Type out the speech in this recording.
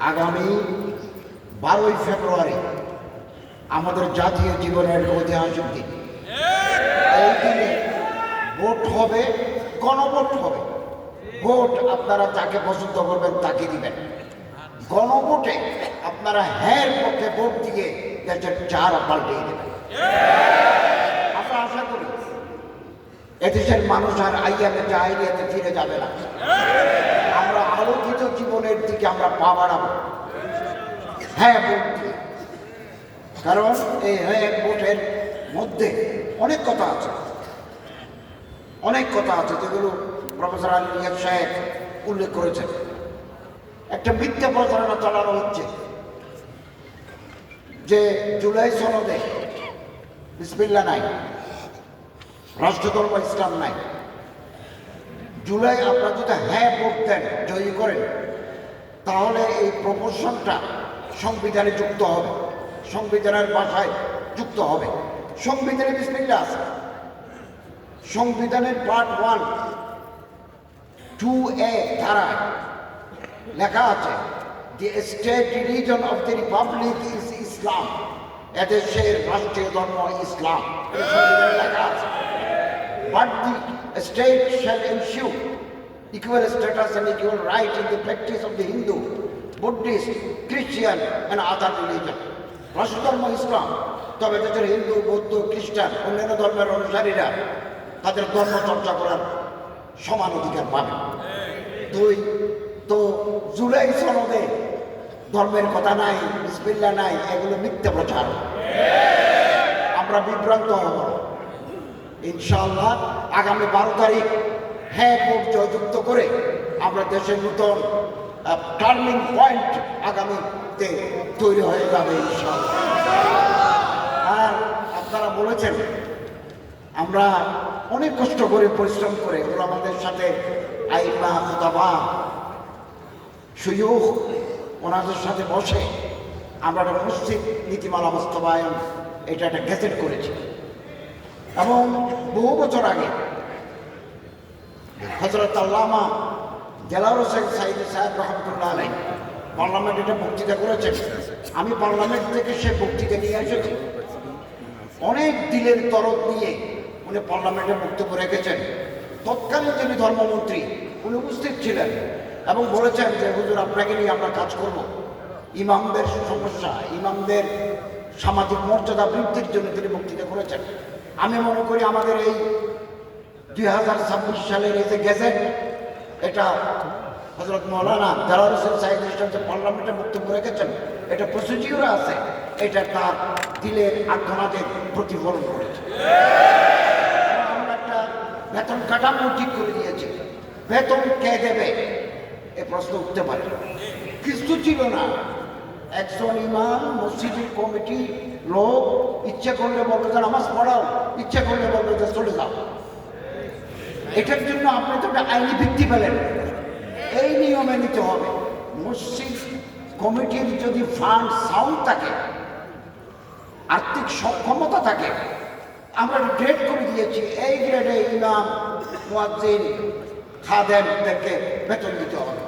আগামী 12ই ফেব্রুয়ারি আমাদের জাতীয় জীবনের ঐতিহাসিক দিন। এই দিনে ভোট হবে, গণভোট হবে। ভোট আপনারা যাকে পছন্দ করবেন তাকে দিবেন। গণভোটে আপনারা হ্যাঁ পক্ষে ভোট দিয়ে দেশের চার পাল্টিয়ে দেবেন। আমরা আশা করি এদেশের মানুষ আর আইয়ামে জাহিলিয়াতে ফিরে যাবে না। আমরা আলোকিত জীবনের দিকে আমরা পা বাড়াবো হ্যাঁ ভোট দিয়ে। কারণ এই হ্যাঁ ভোটের মধ্যে অনেক কথা আছে, অনেক কথা আছে যেগুলো প্রফেসর আলী রিয়াদ সাহেব উল্লেখ করেছেন। একটা মিথ্যা প্রচারণা চালানো হচ্ছে যে জুলাই সনদে বিসমিল্লাহ নাই, রাষ্ট্রধর্ম ইসলাম নাই। জুলাই আপনারা যদি হ্যাঁ ভোট দেন, জয়ী করেন, তাহলে এই প্রপোর্শনটা সংবিধানে যুক্ত হবে, সংবিধানের ভাষায় যুক্ত হবে। সংবিধানে বিসমিল্লাহ আছে। সংবিধানের পার্ট 1 2A ধারায় লেখা আছে the state religion of the republic is Islam. এদেশের রাষ্ট্রীয় ধর্ম ইসলাম, সংবিধানে লেখা আছে। But the state shall ensure equal status and equal right in the practice of the Hindu, Buddhist, Christian and other religion. রাষ্ট্রধর্ম ইসলাম, তবে দেশের হিন্দু, বৌদ্ধ, খ্রিস্টান, অন্যান্য ধর্মের অনুসারীরা তাদের ধর্ম চর্চা করার সমান অধিকার পাবে। 2 তো জুলাই সনদে ধর্মের কথা নাই, বিসমিল্লাহ নাই, এগুলো মিথ্যা প্রচার। আমরা বিভ্রান্ত হব ইনশাআল্লাহ। আগামী 12 তারিখ হ্যাঁ ভোট জয়যুক্ত করে আমরা দেশের নতুন টার্নিং পয়েন্ট আগামীতে তৈরি হয়ে যাবে ইনশাআল্লাহ। আর আপনারা বলেছেন আমরা অনেক কষ্ট করে পরিশ্রম করে ওরা আমাদের সাথে আইমা খুতাবা সুয়ুখ ওনাদের সাথে বসে আমরা একটা মসজিদ নীতিমালা বাস্তবায়ন এটা একটা গেজেট করেছি। এবং বহু বছর আগে হযরত আল্লামা দেলাওয়ার হোসেন সাঈদী সাহেব রহমতুল্লাহ আলাইহি পার্লামেন্টে এটা বক্তৃতা করেছেন। আমি পার্লামেন্ট থেকে সে বক্তৃতা নিয়ে এসেছি। অনেক দিলের তরফ নিয়ে উনি পার্লামেন্টে বক্তব্য রেখেছেন। তৎকালীন যিনি ধর্মমন্ত্রী উনি উপস্থিত ছিলেন এবং বলেছেন যে হুজুর আপনাকে নিয়ে আমরা কাজ করব। ইমামদের সমস্যা, ইমামদের সামাজিক মর্যাদা বৃদ্ধির জন্য তিনি বক্তৃতা করেছেন। আমি মনে করি আমাদের এই 2026 সালের এই যে গেজেট, এটা হযরত মাওলানা দেলাওয়ার হোসেন সাঈদী সাহেব যে পার্লামেন্টে বক্তব্য রেখেছেন, এটা প্রসিডিউর আছে, এটা তার দিলের আর্তনাদের প্রতিফলন করেছে। আমরা একটা বেতন কাঠামো ঠিক করে দিয়েছি। বেতন কে দেবে এ প্রশ্ন উঠতে পারে। কিছু ছিল না, একজন ইমাম, মসজিদের কমিটি লোক ইচ্ছে করলে বলবে যে নামাজ পড়াও, ইচ্ছে করলে বলবে যে চলে যাও। এটার জন্য আপনি তো একটা আইনি ভিত্তি পেলেন, এই নিয়মে নিতে হবে। মসজিদ কমিটির যদি ফান্ড সাউন্ড থাকে, আর্থিক সক্ষমতা থাকে, আমরা গ্রেড করে দিয়েছি। এই গ্রেডে ইমাম, মুয়াজ্জিন, খাদেমদেরকে বেতন দিতে হবে।